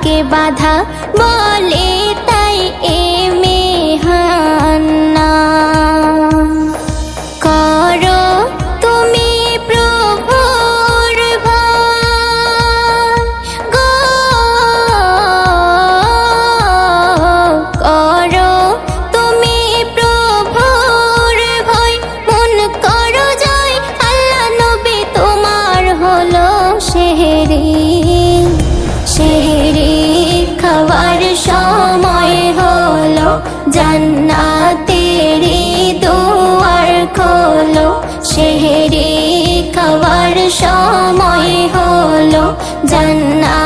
থাকে বাধা, বলে তাই এ মেহান্না। করো তুমি প্রভুর ভয় গো, করো তুমি প্রভুর ভয়, মন করো জয়, আল্লাহ নবী তোমার হলো সেহরি। সেহরি খাওয়ার সময় হলো, জান্নাতেরি দুয়ার খোলো। সেহরি খাওয়ার সময় হলো, জান্নাত